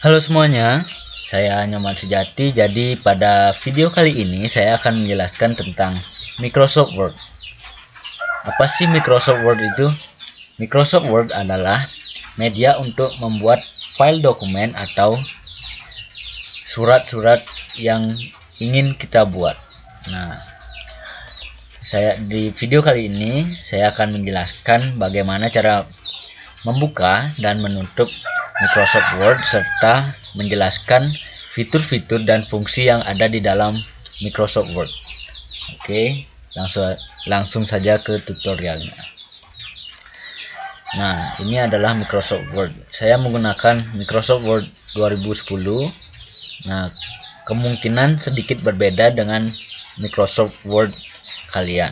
Halo semuanya, saya Nyoman Sejati. Jadi pada video kali ini saya akan menjelaskan tentang Microsoft Word. Apa sih Microsoft Word itu? Microsoft Word adalah media untuk membuat file dokumen atau surat-surat yang ingin kita buat. Nah, di video kali ini saya akan menjelaskan bagaimana cara membuka dan menutup Microsoft Word serta menjelaskan fitur-fitur dan fungsi yang ada di dalam Microsoft Word. Oke, langsung saja ke tutorialnya. Nah, ini adalah Microsoft Word. Saya menggunakan Microsoft Word 2010. Nah, kemungkinan sedikit berbeda dengan Microsoft Word kalian.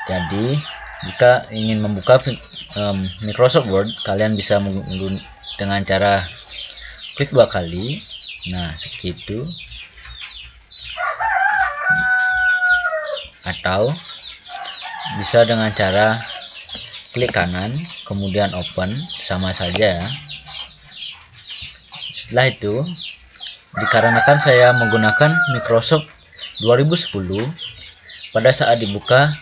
Jadi, jika ingin membuka Microsoft Word, kalian bisa dengan cara klik 2 kali. Nah, segitu. Atau bisa dengan cara klik kanan, kemudian open, sama saja. Setelah itu, dikarenakan saya menggunakan Microsoft 2010, pada saat dibuka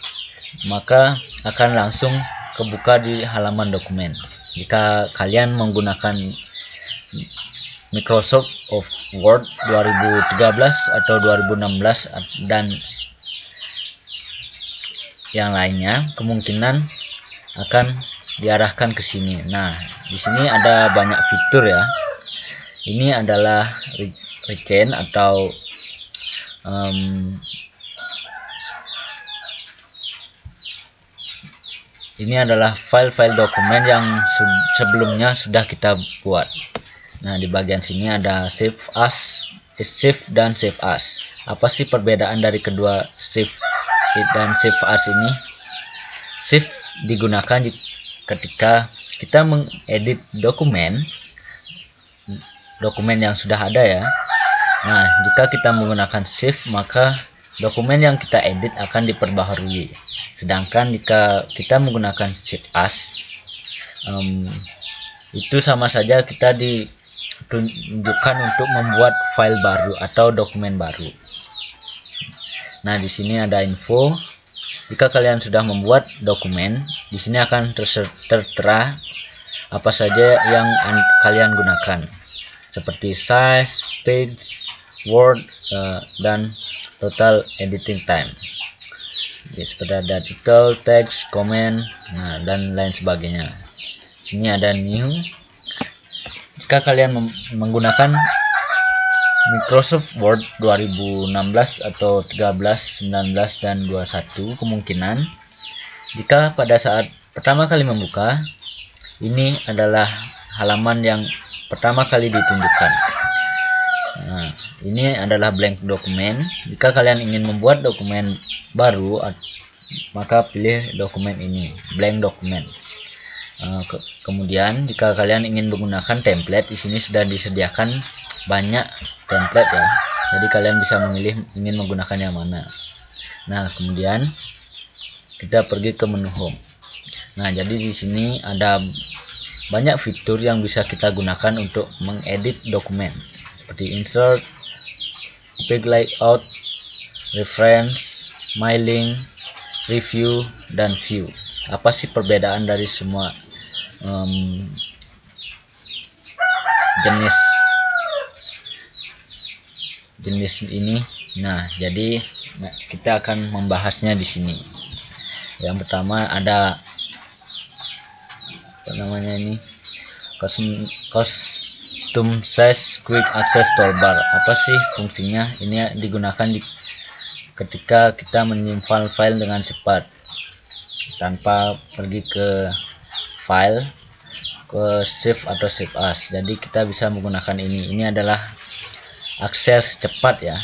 maka akan langsung kebuka di halaman dokumen. Jika kalian menggunakan Microsoft Word 2013 atau 2016 dan yang lainnya, kemungkinan akan diarahkan ke sini. Nah, di sini ada banyak fitur ya. Ini adalah recent atau ini adalah file-file dokumen yang sebelumnya sudah kita buat. Nah, di bagian sini ada save as, save dan save as. Apa sih perbedaan dari kedua save dan save as ini? Save digunakan ketika kita mengedit dokumen yang sudah ada ya. Nah, jika kita menggunakan save, maka dokumen yang kita edit akan diperbaharui. Sedangkan jika kita menggunakan save as, itu sama saja kita ditunjukkan untuk membuat file baru atau dokumen baru. Nah, di sini ada info. Jika kalian sudah membuat dokumen, di sini akan tertera apa saja yang kalian gunakan, seperti size, page, word, dan total editing time. Seperti ada title, text, comment, dan lain sebagainya. Sini ada new. Jika kalian menggunakan Microsoft Word 2016 atau 13, 19, dan 21, kemungkinan jika pada saat pertama kali membuka, ini adalah halaman yang pertama kali ditunjukkan. Nah, ini adalah blank dokumen. Jika kalian ingin membuat dokumen baru, maka pilih dokumen ini, blank dokumen. Kemudian jika kalian ingin menggunakan template, di sini sudah disediakan banyak template ya. Jadi kalian bisa memilih ingin menggunakan yang mana. Nah, kemudian kita pergi ke menu home. Nah, jadi di sini ada banyak fitur yang bisa kita gunakan untuk mengedit dokumen, seperti insert, page layout, reference, my link, review, dan view. Apa sih perbedaan dari semua jenis ini? Nah, jadi kita akan membahasnya di sini. Yang pertama ada apa namanya ini, custom size quick access toolbar. Apa sih fungsinya? Ini digunakan ketika kita menyimpan file dengan cepat tanpa pergi ke file, ke save atau save as. Jadi kita bisa menggunakan ini. Ini adalah akses cepat ya.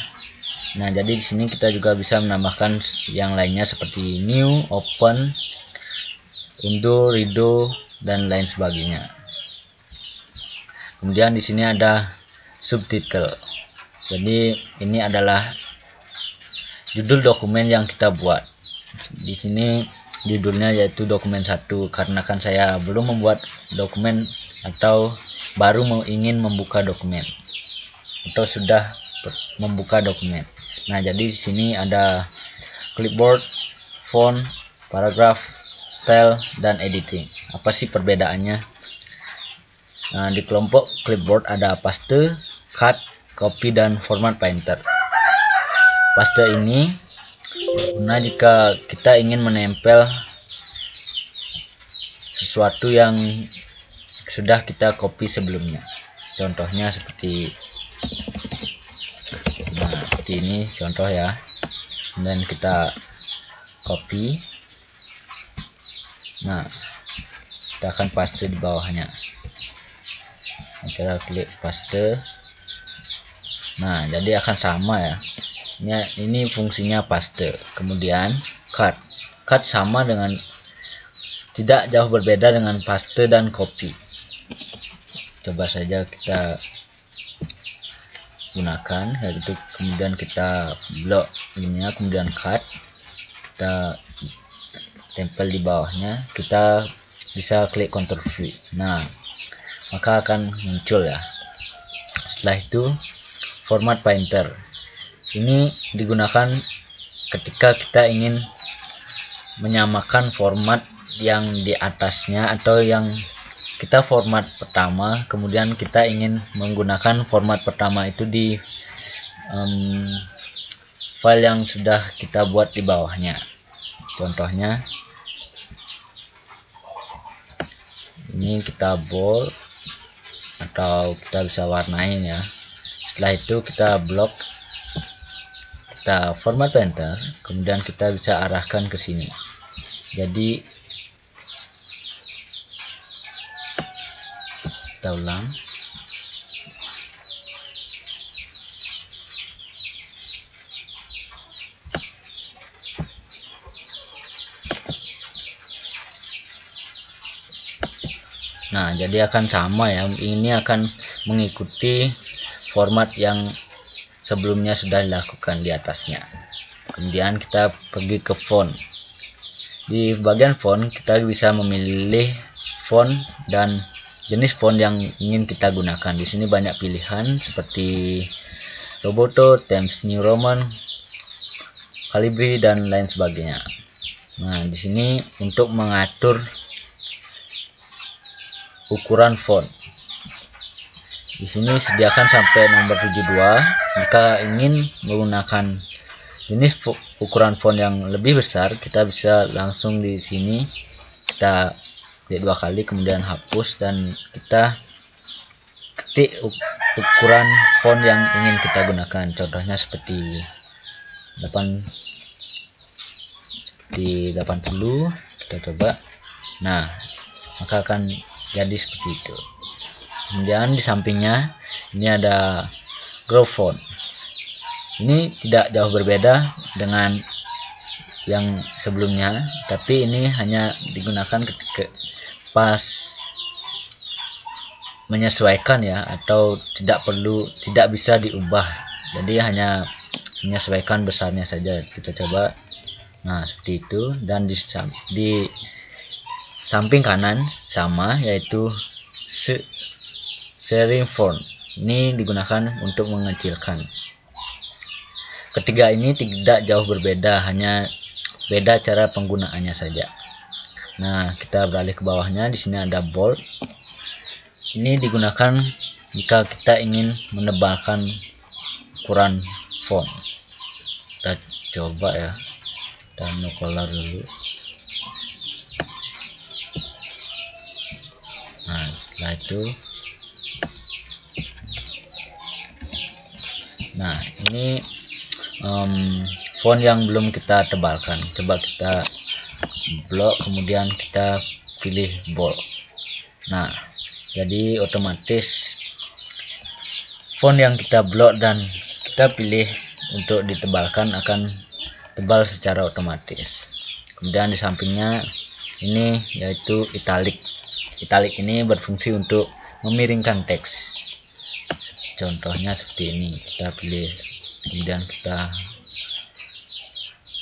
Nah, jadi di sini kita juga bisa menambahkan yang lainnya seperti new, open, undo, redo, dan lain sebagainya. Kemudian di sini ada subtitle. Jadi ini adalah judul dokumen yang kita buat. Di sini judulnya yaitu dokumen 1, karena kan saya belum membuat dokumen atau baru ingin membuka dokumen atau sudah membuka dokumen. Nah, jadi di sini ada clipboard, font, paragraph, style, dan editing. Apa sih perbedaannya? Nah, di kelompok clipboard ada paste, cut, copy, dan format painter. Paste ini berguna jika kita ingin menempel sesuatu yang sudah kita copy sebelumnya. Contohnya seperti ini contoh ya. Dan kita copy. Nah, kita akan paste di bawahnya. Kita klik paste. Nah, jadi akan sama ya. Ini fungsinya paste. Kemudian cut. Cut sama dengan, tidak jauh berbeda dengan paste dan copy. Coba saja kita gunakan, yaitu kemudian kita blok ininya, kemudian cut, kita tempel di bawahnya, kita bisa klik Ctrl V. Nah, maka akan muncul ya. Setelah itu format painter ini digunakan ketika kita ingin menyamakan format yang di atasnya, atau yang kita format pertama, kemudian kita ingin menggunakan format pertama itu di file yang sudah kita buat di bawahnya. Contohnya ini kita bold atau kita bisa warnain ya. Setelah itu kita blok, kita format painter, kemudian kita bisa arahkan ke sini. Jadi kita ulang. Nah, jadi akan sama ya. Ini akan mengikuti format yang sebelumnya sudah dilakukan di atasnya. Kemudian kita pergi ke font. Di bagian font kita bisa memilih font dan jenis font yang ingin kita gunakan. Di sini banyak pilihan seperti Roboto, Times New Roman, Calibri, dan lain sebagainya. Nah, di sini untuk mengatur ukuran font. Di sini sediakan sampai nomor 72. Jika ingin menggunakan jenis ukuran font yang lebih besar, kita bisa langsung di sini kita klik 2 kali, kemudian hapus, dan kita ketik ukuran font yang ingin kita gunakan. Contohnya seperti 80, kita coba. Nah, maka akan jadi seperti itu. Kemudian di sampingnya ini ada grow font. Ini tidak jauh berbeda dengan yang sebelumnya, tapi ini hanya digunakan ketika pas menyesuaikan ya, atau tidak bisa diubah. Jadi hanya menyesuaikan besarnya saja. Kita coba. Nah, seperti itu. Dan di samping kanan sama, yaitu sharing font. Ini digunakan untuk mengecilkan. Ketiga ini tidak jauh berbeda, hanya beda cara penggunaannya saja. Nah, kita beralih ke bawahnya. Di sini ada bold. Ini digunakan jika kita ingin menebalkan ukuran font. Kita coba ya. Kita no color dulu. Nah, setelah itu, nah ini font yang belum kita tebalkan. Coba kita blok, kemudian kita pilih bold. Nah, jadi otomatis font yang kita blok dan kita pilih untuk ditebalkan akan tebal secara otomatis. Kemudian di sampingnya ini yaitu italic. Italic ini berfungsi untuk memiringkan teks. Contohnya seperti ini. Kita pilih, kemudian kita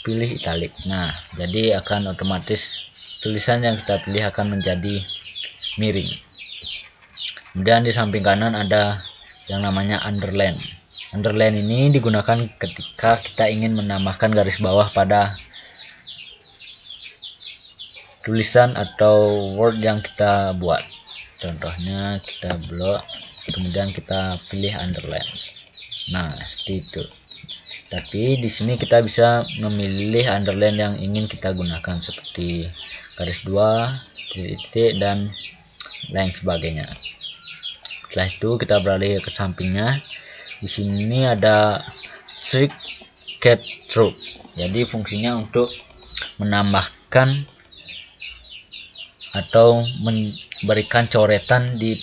pilih italic. Nah, jadi akan otomatis tulisan yang kita pilih akan menjadi miring. Kemudian di samping kanan ada yang namanya underline. Underline ini digunakan ketika kita ingin menambahkan garis bawah pada tulisan atau word yang kita buat. Contohnya kita blok, kemudian kita pilih underline. Nah, seperti itu. Tapi di sini kita bisa memilih underline yang ingin kita gunakan seperti garis 2, titik, dan lain sebagainya. Setelah itu kita beralih ke sampingnya. Di sini ada strict cat through. Jadi fungsinya untuk menambahkan atau memberikan coretan di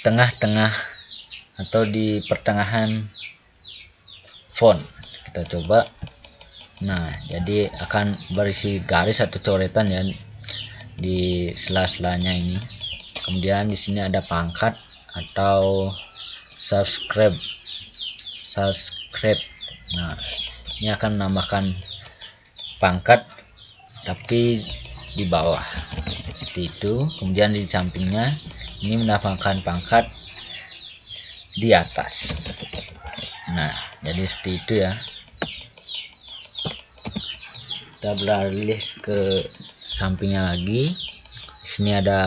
tengah-tengah atau di pertengahan font. Kita coba. Nah, jadi akan berisi garis atau coretan ya di sela-selanya ini. Kemudian di sini ada pangkat atau subscribe. Nah, ini akan menambahkan pangkat tapi di bawah seperti itu. Kemudian di sampingnya ini menambahkan pangkat di atas. Nah, jadi seperti itu ya. Kita beralih ke sampingnya lagi. Di sini ada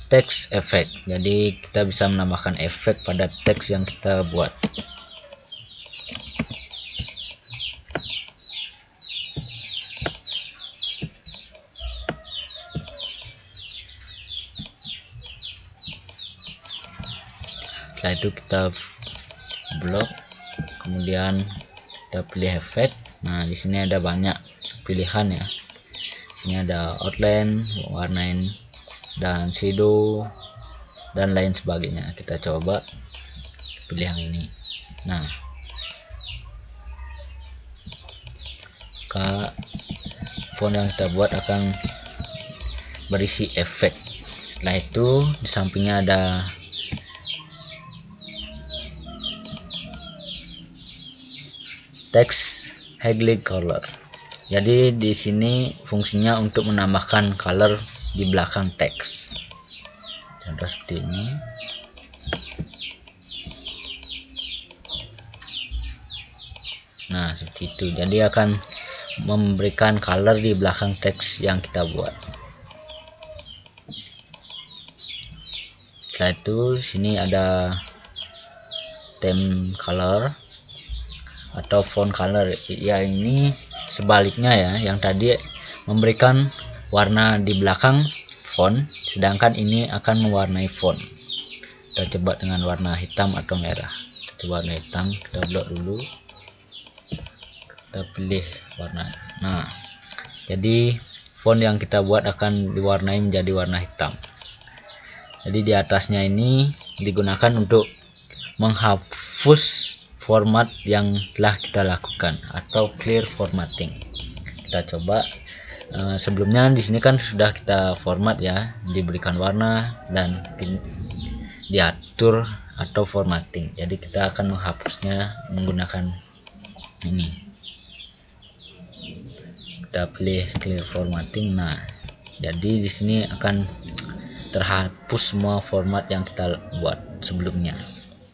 text effect. Jadi kita bisa menambahkan efek pada teks yang kita buat. Setelah itu kita blok, kemudian kita pilih efek. Nah, di sini ada banyak pilihan ya. Di sini ada outline, warnain, dan shadow dan lain sebagainya. Kita coba pilih yang ini. Nah, font yang kita buat akan berisi efek. Setelah itu di sampingnya ada text highlight color. Jadi di sini fungsinya untuk menambahkan color di belakang teks. Contoh seperti ini. Nah, seperti itu. Jadi akan memberikan color di belakang teks yang kita buat. Setelah itu sini ada theme color atau font color. Ya, ini sebaliknya ya, yang tadi memberikan warna di belakang font, sedangkan ini akan mewarnai font. Kita coba dengan warna hitam atau merah. Kita coba warna hitam, kita blok dulu, kita pilih warna. Nah, jadi font yang kita buat akan diwarnai menjadi warna hitam. Jadi di atasnya ini digunakan untuk menghapus format yang telah kita lakukan atau clear formatting. Kita coba. Sebelumnya di sini kan sudah kita format ya, diberikan warna dan diatur atau formatting. Jadi kita akan menghapusnya menggunakan ini. Kita pilih clear formatting. Nah, jadi di sini akan terhapus semua format yang kita buat sebelumnya.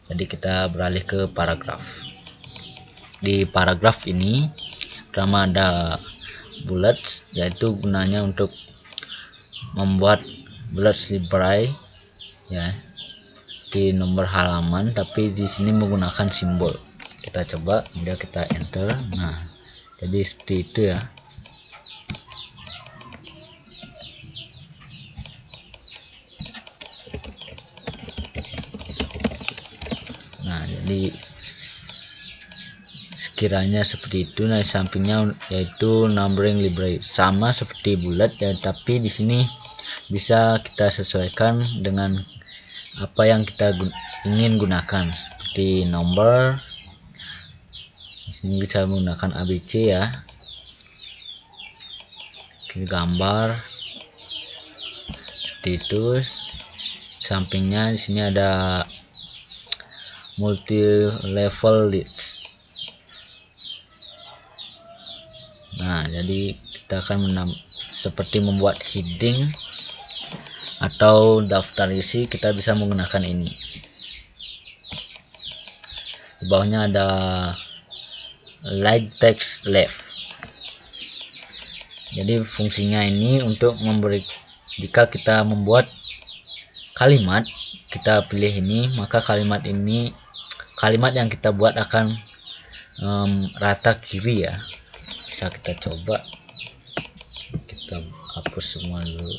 Jadi kita beralih ke paragraf. Di paragraf ini pertama ada bullets, yaitu gunanya untuk membuat bullets library ya di nomor halaman, tapi di sini menggunakan simbol. Kita coba, kemudian kita enter. Nah, jadi seperti itu ya. Nah, jadi sekiranya seperti itu. Nah, sampingnya yaitu numbering library, sama seperti bullet ya, tapi di sini bisa kita sesuaikan dengan apa yang kita ingin gunakan, seperti nomor. Di sini bisa menggunakan ABC ya. Gambar seperti itu. Sampingnya di sini ada multi level list. Nah, jadi kita akan seperti membuat heading atau daftar isi, kita bisa menggunakan ini. Di bawahnya ada light text left. Jadi fungsinya ini untuk memberi, jika kita membuat kalimat, kita pilih ini, maka kalimat yang kita buat akan rata kiri ya. Bisa kita coba, kita hapus semua dulu.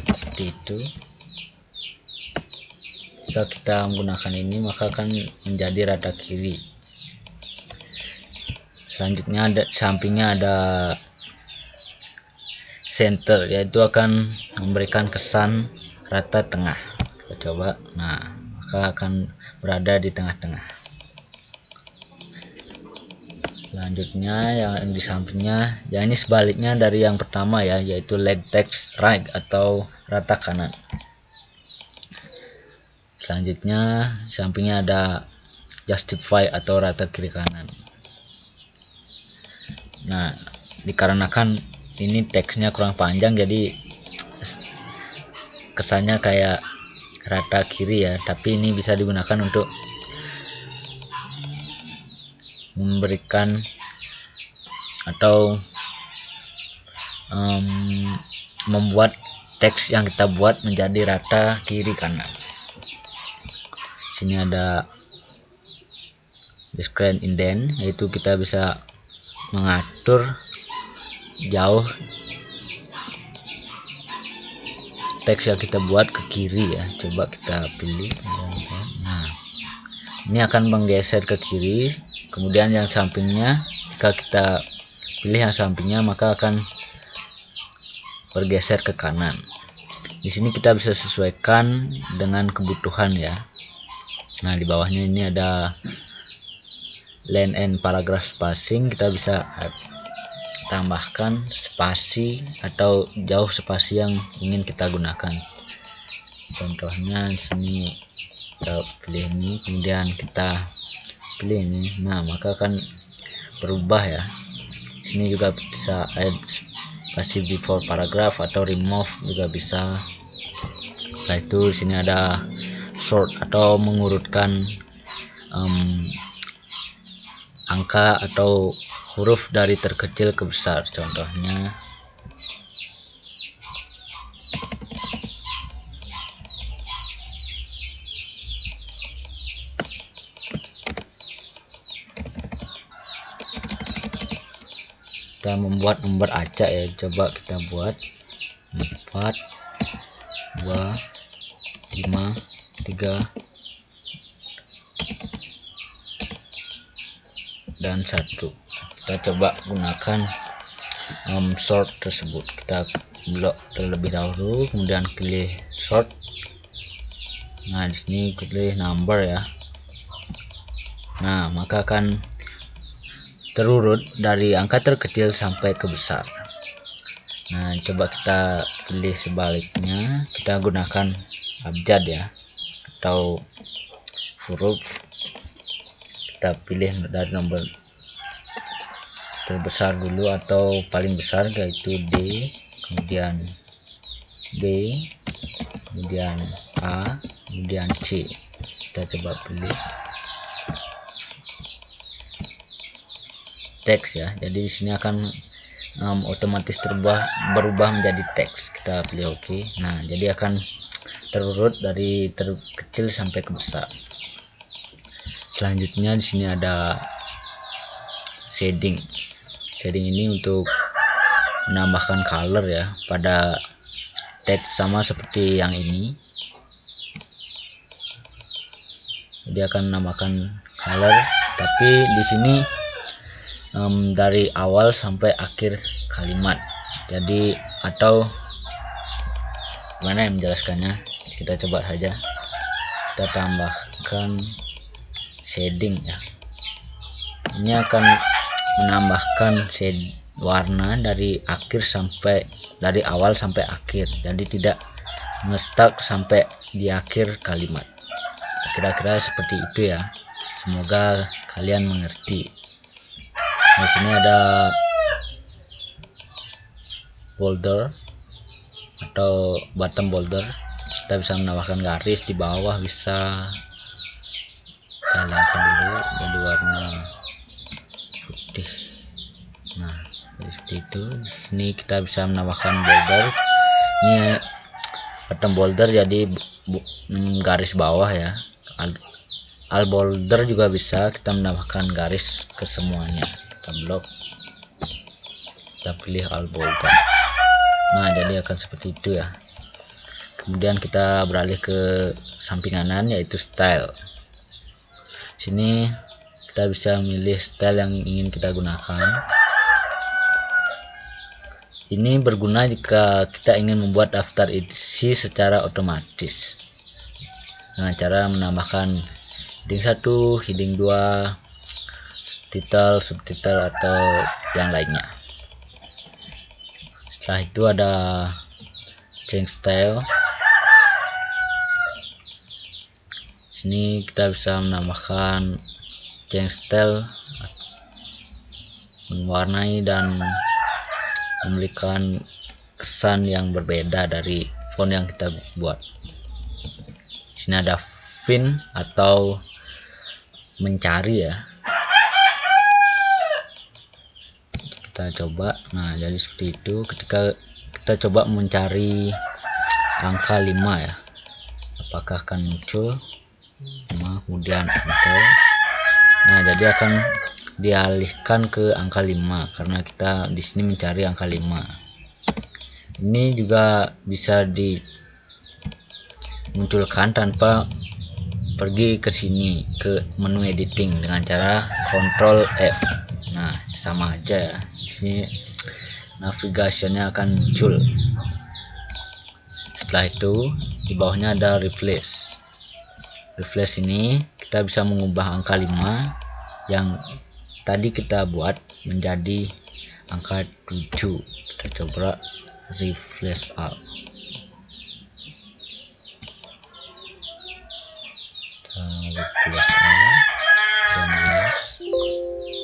Seperti itu. Jika kita menggunakan ini, maka akan menjadi rata kiri. Selanjutnya sampingnya ada center, yaitu akan memberikan kesan rata tengah. Kita coba, nah maka akan berada di tengah-tengah. Selanjutnya yang di sampingnya, ya ini sebaliknya dari yang pertama ya, yaitu left text right atau rata kanan. Selanjutnya sampingnya ada justify atau rata kiri kanan. Nah, dikarenakan ini teksnya kurang panjang, jadi kesannya kayak rata kiri ya, tapi ini bisa digunakan untuk memberikan atau membuat teks yang kita buat menjadi rata kiri kanan. Sini ada discrete indent, yaitu kita bisa mengatur jauh teks yang kita buat ke kiri ya. Coba kita pilih. Nah, ini akan menggeser ke kiri. Kemudian yang sampingnya, jika kita pilih yang sampingnya, maka akan bergeser ke kanan. Di sini kita bisa sesuaikan dengan kebutuhan ya. Nah, di bawahnya ini ada line and paragraph spacing, kita bisa tambahkan spasi atau jauh spasi yang ingin kita gunakan. Contohnya di sini kita pilih ini, kemudian kita pilih ini. Nah, maka akan berubah ya. Di sini juga bisa add spasi before paragraph atau remove juga bisa. Setelah itu di sini ada sort atau mengurutkan angka atau huruf dari terkecil ke besar. Contohnya kita membuat nomor acak ya. Coba kita buat 4 2 5 3 dan 1. Kita coba gunakan sort tersebut. Kita blok terlebih dahulu, kemudian pilih sort. Nah, di sini pilih number ya. Nah, maka akan terurut dari angka terkecil sampai ke besar. Nah, coba kita pilih sebaliknya, kita gunakan abjad ya atau huruf. Kita pilih dari nomor terbesar dulu atau paling besar, yaitu D, kemudian B, kemudian A, kemudian C. Kita coba pilih teks ya. Jadi di sini akan otomatis berubah menjadi teks. Kita pilih OK. Nah, jadi akan terurut dari terkecil sampai ke besar. Selanjutnya di sini ada shading. Shading ini untuk menambahkan color ya pada teks, sama seperti yang ini. Jadi akan menambahkan color, tapi di sini dari awal sampai akhir kalimat. Jadi atau mana yang menjelaskannya, kita coba saja. Kita tambahkan shading ya. Ini akan menambahkan shade warna dari awal sampai akhir, jadi tidak nge-stuck sampai di akhir kalimat. Kira-kira seperti itu ya. Semoga kalian mengerti. Di sini ada folder atau bottom folder, kita bisa menambahkan garis di bawah, bisa kita hilangkan dulu jadi warna putih. Nah seperti itu. Di sini kita bisa menambahkan border, ini bottom border jadi garis bawah ya. All border juga bisa kita menambahkan garis ke semuanya, kita blok, kita pilih all border. Nah jadi akan seperti itu ya. Kemudian kita beralih ke samping kanan yaitu style. Sini kita bisa memilih style yang ingin kita gunakan. Ini berguna jika kita ingin membuat daftar isi secara otomatis dengan cara menambahkan heading 1, heading 2, title, subtitle atau yang lainnya. Setelah itu ada change style. Sini kita bisa menambahkan change style, mewarnai dan memberikan kesan yang berbeda dari font yang kita buat. Sini ada find atau mencari ya. Kita coba. Nah jadi seperti itu. Ketika kita coba mencari angka 5 ya, apakah akan muncul? Kemudian enter. Nah jadi akan dialihkan ke angka 5 karena kita di sini mencari angka 5. Ini juga bisa dimunculkan tanpa pergi ke sini ke menu editing dengan cara Ctrl F. Nah sama aja ya, di sini navigationnya akan muncul. Setelah itu di bawahnya ada replace. Replace ini kita bisa mengubah angka 5 yang tadi kita buat menjadi angka 7. Kita coba replace all. Replace all dan yes.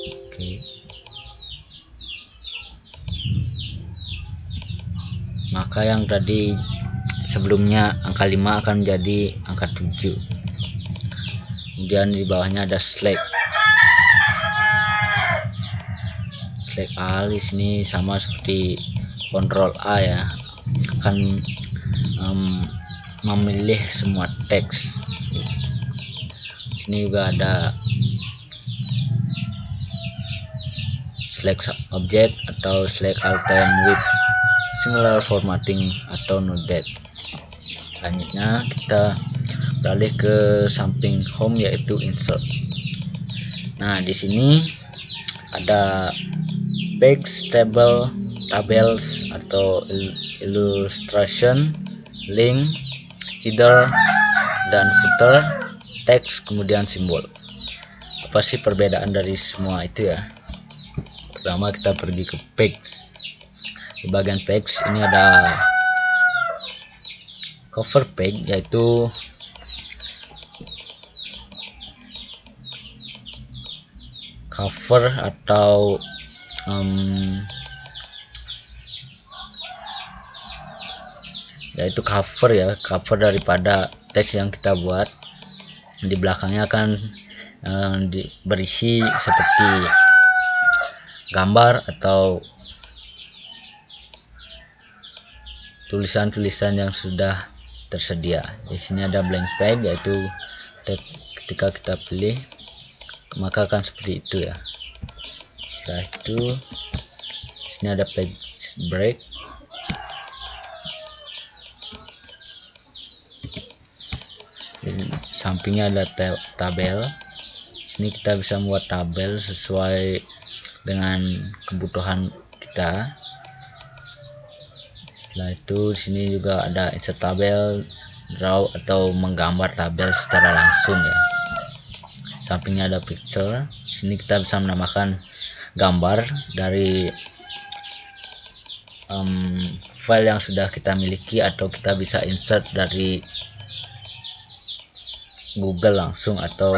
Oke. Maka yang tadi sebelumnya angka 5 akan menjadi angka 7. Kemudian di bawahnya ada select all. Di sini sama seperti Ctrl A ya, akan memilih semua teks. Di sini juga ada select object atau select item with similar formatting atau no date. Selanjutnya kita beralih ke samping home yaitu insert. Nah di sini ada page, table, tables atau illustration, link, header dan footer, teks, kemudian simbol. Apa sih perbedaan dari semua itu ya? Pertama kita pergi ke page. Di bagian page ini ada cover page yaitu cover atau yaitu cover ya, cover daripada teks yang kita buat. Di belakangnya akan berisi seperti gambar atau tulisan-tulisan yang sudah tersedia. Di sini ada blank page yaitu ketika kita pilih maka akan seperti itu ya. Setelah itu di sini ada page break. Di sampingnya ada tabel. Ini kita bisa membuat tabel sesuai dengan kebutuhan kita. Setelah itu di sini juga ada insert tabel, draw atau menggambar tabel secara langsung ya. Sampingnya ada picture. Di sini kita bisa menambahkan gambar dari file yang sudah kita miliki atau kita bisa insert dari Google langsung atau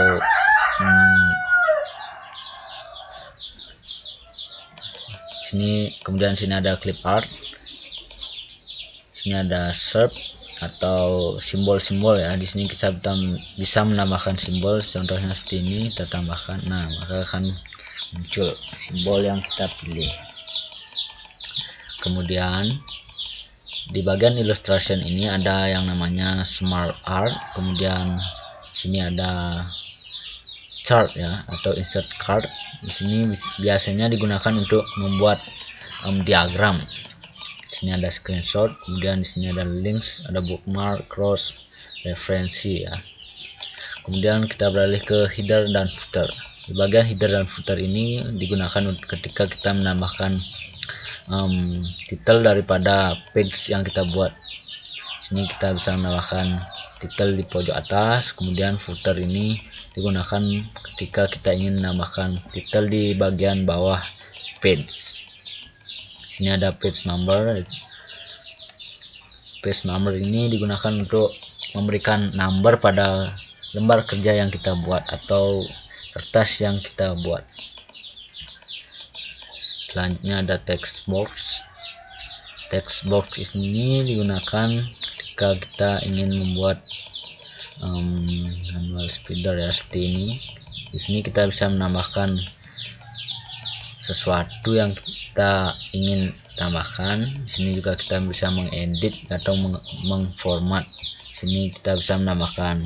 Sini kemudian sini ada clip art. Sini ada shape atau simbol-simbol ya. Di sini kita bisa menambahkan simbol, contohnya seperti ini kita tambahkan. Nah, maka akan muncul simbol yang kita pilih. Kemudian di bagian illustration ini ada yang namanya smart art. Kemudian sini ada chart ya atau insert card. Di sini biasanya digunakan untuk membuat diagram. Di sini ada screenshot, kemudian di sini ada links, ada bookmark, cross referensi ya. Kemudian kita beralih ke header dan footer. Di bagian header dan footer ini digunakan ketika kita menambahkan title daripada page yang kita buat. Sini kita bisa menambahkan title di pojok atas, kemudian footer ini digunakan ketika kita ingin menambahkan title di bagian bawah page. Sini ada page number. Page number ini digunakan untuk memberikan number pada lembar kerja yang kita buat atau kertas yang kita buat. Selanjutnya ada text box. Text box ini digunakan ketika kita ingin membuat manual speeder ya, seperti ini. Di sini kita bisa menambahkan sesuatu yang kita ingin tambahkan. Di sini juga kita bisa mengedit atau mengformat. Di sini kita bisa menambahkan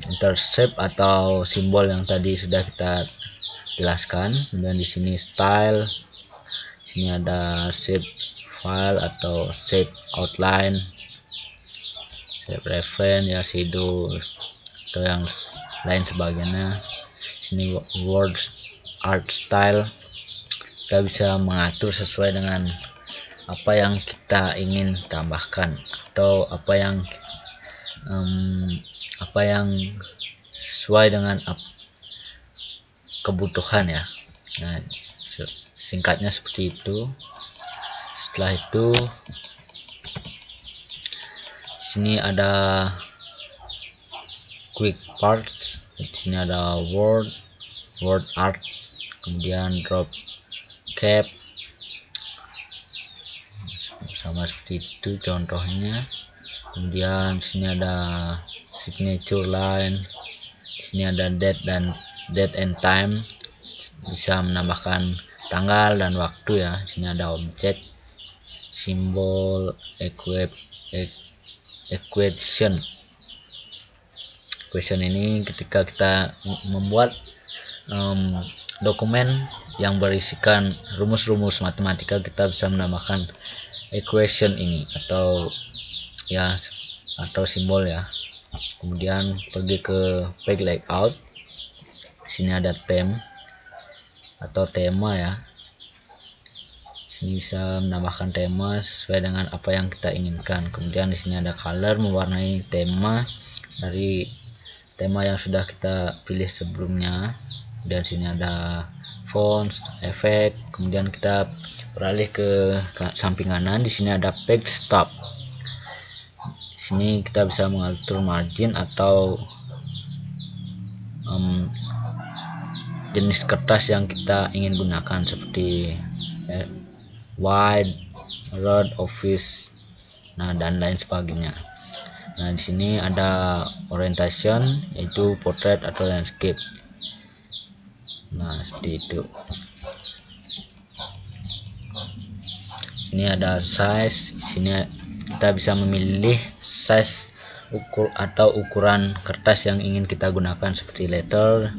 intercept atau simbol yang tadi sudah kita jelaskan. Kemudian di sini style. Di sini ada shape file atau shape outline, shape reference ya, shadow atau yang lain sebagainya. Di sini words art style, kita bisa mengatur sesuai dengan apa yang kita ingin tambahkan atau apa yang sesuai dengan kebutuhan ya. Nah, singkatnya seperti itu. Setelah itu sini ada quick parts. Di sini ada word art, kemudian drop cap, sama seperti itu contohnya. Kemudian sini ada signature line. Di sini ada date and time, bisa menambahkan tanggal dan waktu ya. Di sini ada objek, simbol, equation. Equation ini ketika kita membuat dokumen yang berisikan rumus-rumus matematika, kita bisa menambahkan equation ini atau simbol ya. Kemudian pergi ke page layout. Di sini ada theme atau tema ya. Di sini bisa menambahkan tema sesuai dengan apa yang kita inginkan. Kemudian di sini ada color, mewarnai tema dari tema yang sudah kita pilih sebelumnya. Dan sini ada fonts, efek. Kemudian kita beralih ke samping kanan. Di sini ada page stop. Di sini kita bisa mengatur margin atau jenis kertas yang kita ingin gunakan, seperti wide, road, office, dan lain sebagainya. Nah, di sini ada orientation, yaitu portrait atau landscape. Nah, seperti itu. Ini ada size. Di sini kita bisa memilih size ukuran kertas yang ingin kita gunakan, seperti letter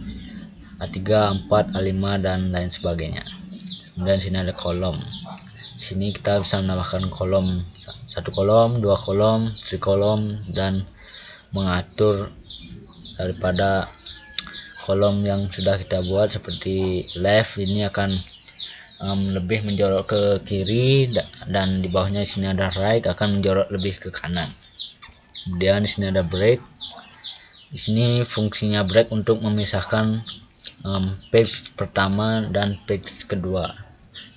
A3, A4, A5 dan lain sebagainya. Kemudian sini ada kolom. Di sini kita bisa menambahkan kolom, 1 kolom, 2 kolom, 3 kolom, dan mengatur daripada kolom yang sudah kita buat. Seperti left ini akan lebih menjorok ke kiri, dan di bawahnya di sini ada right, akan menjorok lebih ke kanan. Kemudian di sini ada break. Di sini fungsinya break untuk memisahkan page pertama dan page kedua.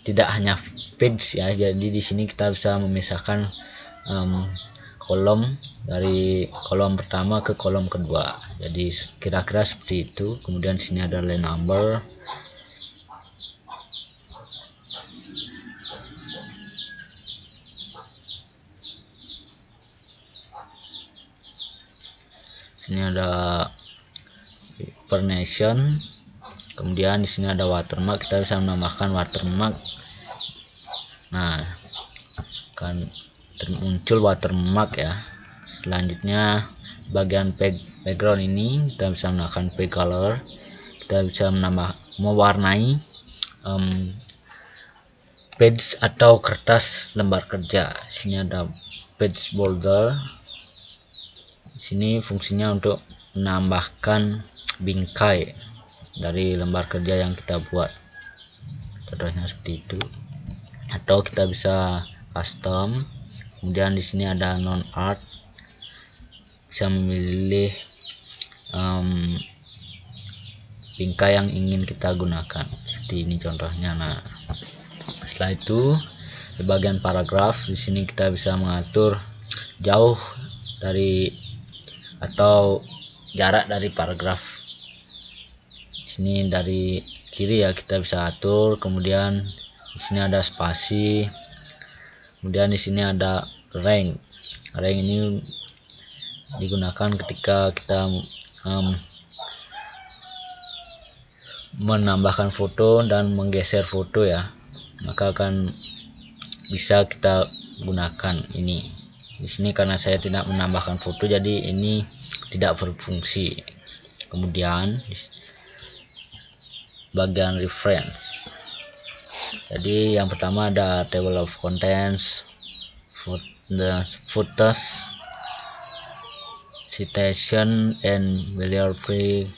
Tidak hanya page ya, jadi di sini kita bisa memisahkan kolom dari kolom pertama ke kolom kedua. Jadi kira-kira seperti itu. Kemudian sini ada line number. sini ada per nation, kemudian di sini ada watermark, kita bisa menambahkan watermark. Nah, kan muncul watermark ya. Selanjutnya bagian background ini kita bisa menambahkan page color, kita bisa mewarnai page atau kertas lembar kerja. Sini ada page border. Sini fungsinya untuk menambahkan bingkai dari lembar kerja yang kita buat, contohnya seperti itu. Atau kita bisa custom. Kemudian di sini ada non art, bisa memilih bingkai yang ingin kita gunakan seperti ini contohnya. Nah, setelah itu di bagian paragraf, di sini kita bisa mengatur jauh dari atau jarak dari paragraf. Di sini dari kiri ya kita bisa atur. Kemudian di sini ada spasi. Kemudian di sini ada rank. Rank ini digunakan ketika kita menambahkan foto dan menggeser foto ya, maka akan bisa kita gunakan ini. Di sini karena saya tidak menambahkan foto, jadi ini tidak berfungsi. Kemudian bagian reference, jadi yang pertama ada table of contents, footers, citation and bibliography,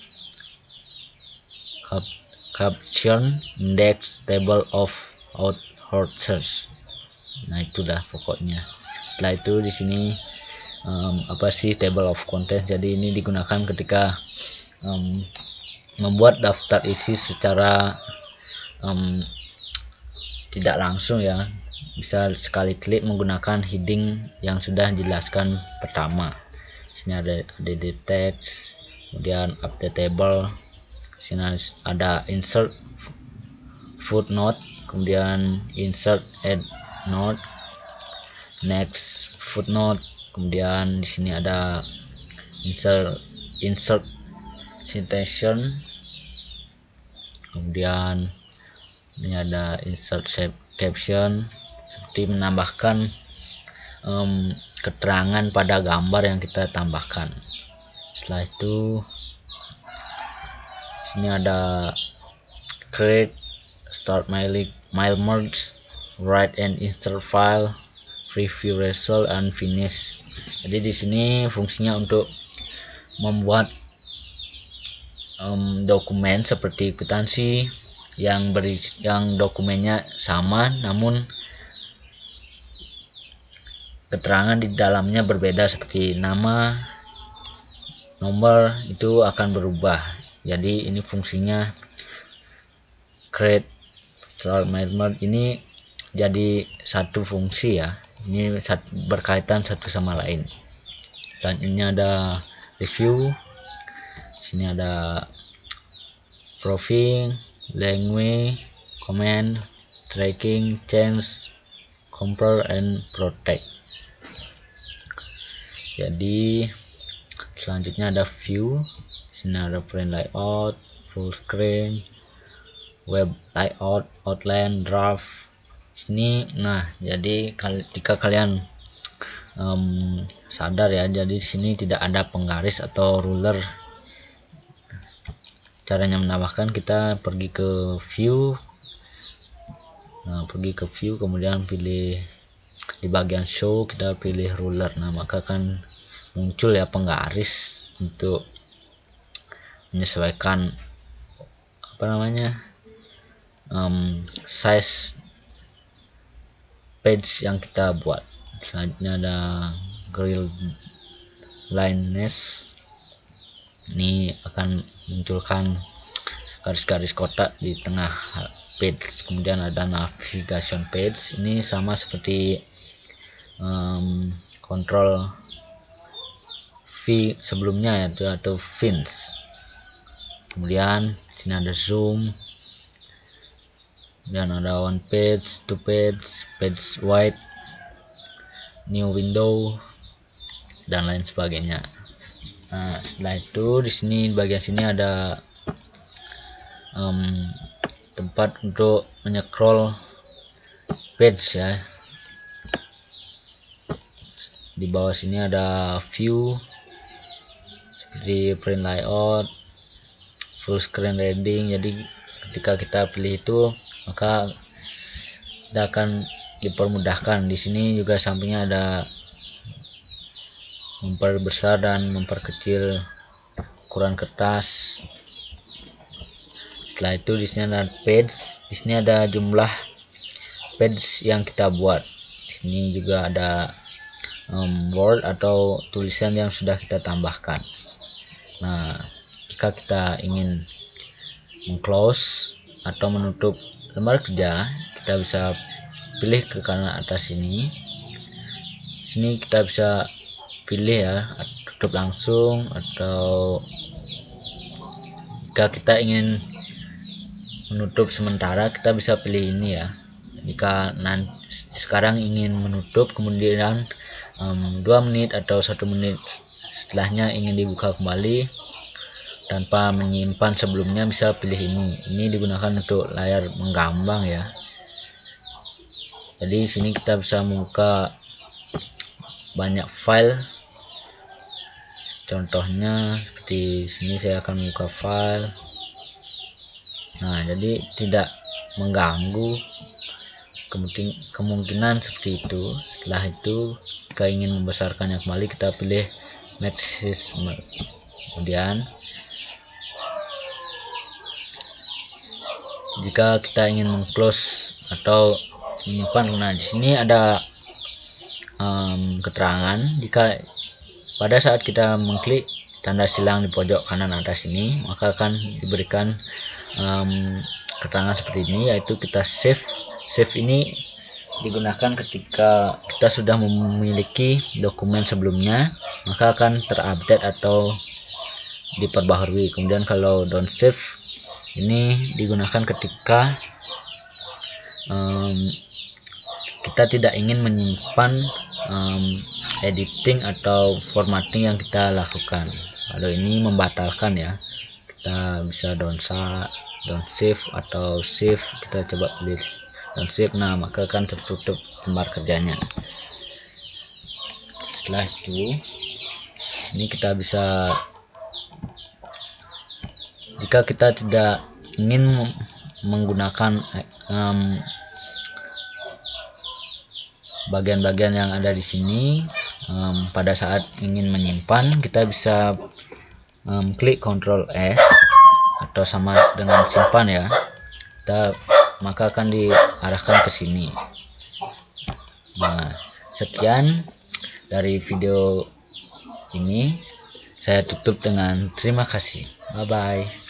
caption, index, table of authors. Nah, itu dah pokoknya. Setelah itu di sini apa sih table of contents? Jadi ini digunakan ketika membuat daftar isi secara tidak langsung ya. Bisa sekali klik menggunakan heading yang sudah dijelaskan pertama. Sini ada the text, kemudian update table. Sini ada insert footnote, kemudian insert add note, next footnote, kemudian di sini ada insert citation, kemudian ini ada insert caption, seperti menambahkan keterangan pada gambar yang kita tambahkan. Setelah itu sini ada create, start mail merge, write and insert file, preview result, and finish. Jadi di sini fungsinya untuk membuat dokumen seperti kwitansi yang dokumennya sama namun keterangan di dalamnya berbeda, seperti nama, nomor itu akan berubah. Jadi ini fungsinya create, start mail merge ini jadi satu fungsi ya, ini berkaitan satu sama lain. Dan ini ada review, sini ada proofing, language, comment, tracking, change, compare, and protect. Jadi selanjutnya ada view, sini ada print layout, full screen, web layout, outline, draft. Sini nah, jadi jika kalian sadar ya, jadi sini tidak ada penggaris atau ruler. Caranya menambahkan, kita pergi ke view. Nah, pergi ke view, kemudian pilih di bagian show, kita pilih ruler. Nah, maka akan muncul ya penggaris untuk menyesuaikan apa namanya size page yang kita buat. Selanjutnya ada grill lines, ini akan munculkan garis-garis kotak di tengah page. Kemudian ada navigation page, ini sama seperti control V sebelumnya yaitu atau fins. Kemudian sini ada zoom, dan ada one page, two page, page wide, new window, dan lain sebagainya. Nah, setelah itu di sini bagian sini ada tempat untuk menycroll page ya. Di bawah sini ada view seperti print layout, full screen reading. Jadi ketika kita pilih itu maka kita akan dipermudahkan. Di sini juga sampingnya ada memperbesar dan memperkecil ukuran kertas. Setelah itu di sini ada page, di sini ada jumlah page yang kita buat. Di sini juga ada word atau tulisan yang sudah kita tambahkan. Nah, jika kita ingin meng-close atau menutup lembar kerja, kita bisa pilih ke kanan atas sini. Sini kita bisa pilih ya, tutup langsung, atau jika kita ingin menutup sementara kita bisa pilih ini ya. Jika sekarang ingin menutup, kemudian 2 menit atau 1 menit setelahnya ingin dibuka kembali tanpa menyimpan sebelumnya, bisa pilih ini digunakan untuk layar menggambang ya. Jadi sini kita bisa membuka banyak file, contohnya seperti sini saya akan membuka file. Nah, jadi tidak mengganggu, kemungkinan seperti itu. Setelah itu jika ingin membesarkannya kembali kita pilih maximum. Kemudian jika kita ingin meng-close atau menyimpan, nah di sini ada keterangan. Jika pada saat kita mengklik tanda silang di pojok kanan atas ini, maka akan diberikan keterangan seperti ini, yaitu kita save. Save ini digunakan ketika kita sudah memiliki dokumen sebelumnya, maka akan terupdate atau diperbaharui. Kemudian kalau don't save ini digunakan ketika kita tidak ingin menyimpan editing atau formatting yang kita lakukan. Kalau ini membatalkan ya, kita bisa don't save atau save. Kita coba pilih don't save, nah maka akan tertutup lembar kerjanya. Setelah itu ini kita bisa, jika kita tidak ingin menggunakan bagian-bagian yang ada di sini pada saat ingin menyimpan, kita bisa klik Ctrl S atau sama dengan simpan ya. Maka akan diarahkan ke sini. Nah, sekian dari video ini, saya tutup dengan terima kasih. Bye bye.